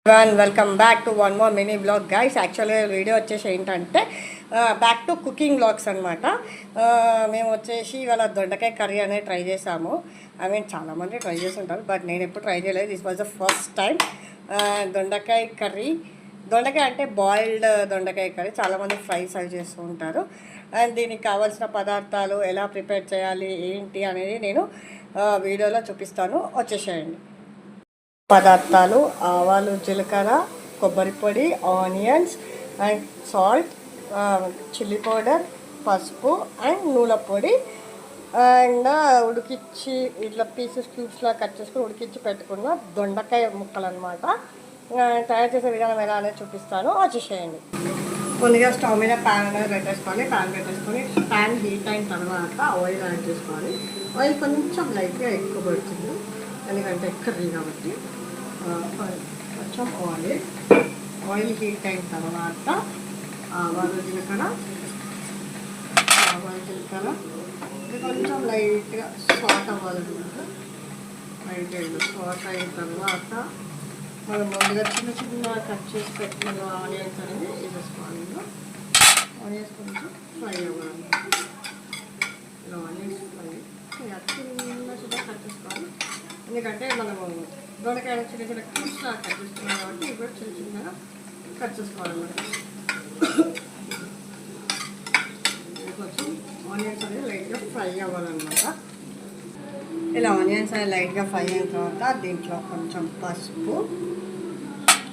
Welcome back to one more mini blog guys. యాక్చువల్గా video వచ్చేసి ఏంటంటే బ్యాక్ టు కుకింగ్ బ్లాగ్స్ అనమాట. మేము వచ్చేసి ఇవాళ దొండకాయ కర్రీ అనేది ట్రై చేసాము. చాలామంది ట్రై చేసి ఉంటారు, బట్ నేను ఎప్పుడు ట్రై చేయలేదు. This was the first time. దొండకాయ కర్రీ, దొండకాయ అంటే బాయిల్డ్ దొండకాయ కర్రీ. చాలామంది ఫ్రైస్ అవి చేస్తూ ఉంటారు. అండ్ దీనికి కావాల్సిన పదార్థాలు ఎలా ప్రిపేర్ చేయాలి ఏంటి అనేది నేను వీడియోలో చూపిస్తాను. వచ్చేసేయండి. పదార్థాలు: ఆవాలు, జీలకర్ర, కొబ్బరి పొడి, onions and salt, chilli powder, పసుపు అండ్ నూనె పొడి. అండ్ ఉడికిచ్చి ఇట్లా పీసెస్ క్యూబ్స్లా కట్ చేసుకుని ఉడికిచ్చి పెట్టుకున్న దొండకాయ ముక్కలు అనమాట. తయారు చేసే విధానం ఎలా అనేది చూపిస్తాను. వచ్చేసేయండి. ముందుగా స్టవ్ మీద ప్యాన్ అనేది పెట్టేసుకోవాలి. ప్యాన్ హీట్ అయిన తర్వాత ఆయిల్ యాడ్ చేసుకోవాలి. ఆయిల్ కొంచెం లైట్గా ఎక్కువ పడుతుంది, ఎందుకంటే కర్రీ కాబట్టి. కొంచెం ఆయిల్ హీట్ అయిన తర్వాత ఆవాలు జీలకర్ర కొంచెం లైట్గా సాట్ అవ్వాలన్నమాట. లైట్గా సాట్ అయిన తర్వాత మనం ముందుగా చిన్న చిన్న కట్ చేసి పెట్టిన ఆనియన్స్ అనేది వేసేసుకోవాలి. ఆనియన్స్ కొంచెం ఫ్రై అవ్వాలన్నమాట. ఇలా ఆనియన్స్ ఫ్రై చిన్న చిన్న కట్ చేసుకోవాలి, ఎందుకంటే మనము దొండకాయ చిన్న చిన్న క్యూబ్స్లా కట్ చేసుకున్నాం కాబట్టి ఇప్పుడు చిన్న చిన్నగా కట్ చేసుకోవాలన్నమాట. కొంచెం ఆనియన్స్ అనేది లైట్గా ఫ్రై అవ్వాలన్నమాట. ఇలా ఆనియన్స్ అనేది లైట్గా ఫ్రై అయిన తర్వాత దీంట్లో కొంచెం పసుపు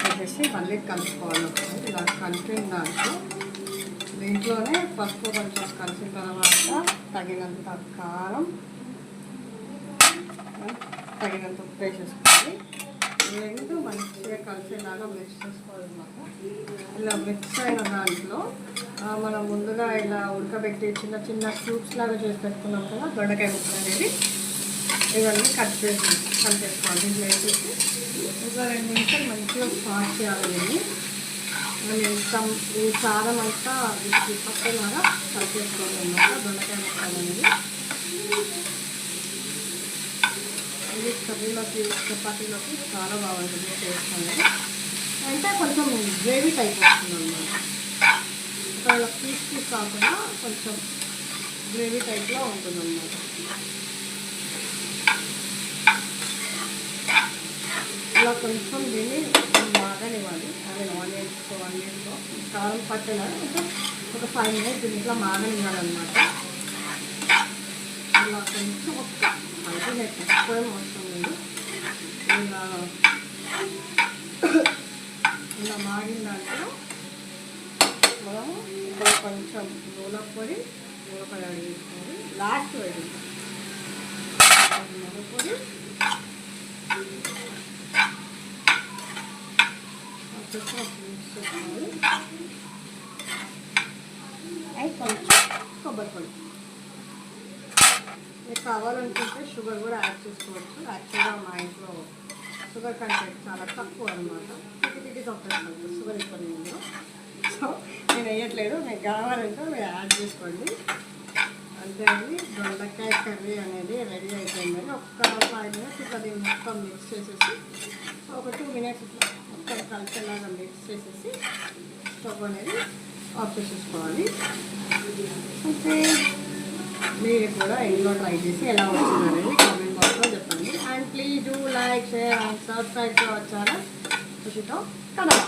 వేసేసి మళ్ళీ కలుపుకోవాలి. ఇలా కలిపిన దాంట్లో దీంట్లోనే పసుపు కొంచెం కలిసిన తర్వాత తగినంత కారం, తగినంత ఉప్పు వేసేసుకోవాలి. రెండు మంచిగా కలిసేలాగా మిక్స్ చేసుకోవాలన్నమాట. ఇలా మిక్స్ అయిన దాంట్లో మనం ముందుగా ఇలా ఉడకబెట్టి చిన్న చిన్న క్యూబ్స్ లాగా చేసి పెట్టుకున్నాం కదా దొండకాయ ముక్కలు అనేది, ఇవన్నీ కట్ చేసి కలిపేసుకోవాలి. దీంట్లో వేసేసి ఇంకా 2 నిమిషాలు మంచిగా స్టార్ట్ చేయాలి. ఈ సారం అంతా పక్కలాగా కలిపేసుకోవాలన్నమాట. దొండకాయ ముక్కలు అనేది ఇది కర్రీలోకి, చపాతీలోకి చాలా బాగుంటుంది టేస్ట్ అనేది. అంటే కొంచెం గ్రేవీ టైప్ వస్తుంది అన్నమాట. ఒకవేళ పీస్ కాకుండా కొంచెం గ్రేవీ టైప్లో ఉంటుంది అన్నమాట. ఇలా కొంచెం దీన్ని మాగనివ్వాలి. ఆనియన్స్లో కారం పట్టేలా ఒక 5 మినిట్స్ దీంట్లో మాగనివ్వాలన్నమాట. ఇలా కొంచెం ఒక్క అయితే ఎక్కువ అవసరం లేదు. ఇలా మాగిన దాంట్లో మనము ఇక్కడ కొంచెం నూనె పొడి యాడ్ చేసుకోవాలి. లాస్ట్ వేయాలి నూనె పొడి, మిక్స్ చేసుకోవాలి. అండ్ కొంచెం కొబ్బరి పొడి. మీకు కావాలనుకుంటే షుగర్ కూడా యాడ్ చేసుకోవచ్చు. యాక్చువల్గా మా ఇంట్లో షుగర్ కంటెంట్ చాలా తక్కువ అనమాట. షుగర్ ఎక్కువ ఇందులో, సో నేను వేయట్లేదు. మీకు కావాలంటే మీరు యాడ్ చేసుకోండి. అంతే అండి, దొండకాయ కర్రీ అనేది రెడీ అయిపోయిందని ఒక్క 5 మినిట్స్ ఇట్లా దీన్ని మొత్తం మిక్స్ చేసేసి ఒక 2 మినిట్స్ ఇట్లా మొత్తం కలిసేలాగా మిక్స్ చేసేసి స్టవ్ అనేది ఆఫ్ చేసేసుకోవాలి. అంటే మీరు కూడా ఇంట్లో ట్రై చేసి ఎలా వచ్చిందనేది కామెంట్ బాక్స్లో చెప్పండి. And please do like, share and subscribe to our channel ఖుషితో కన్నడ.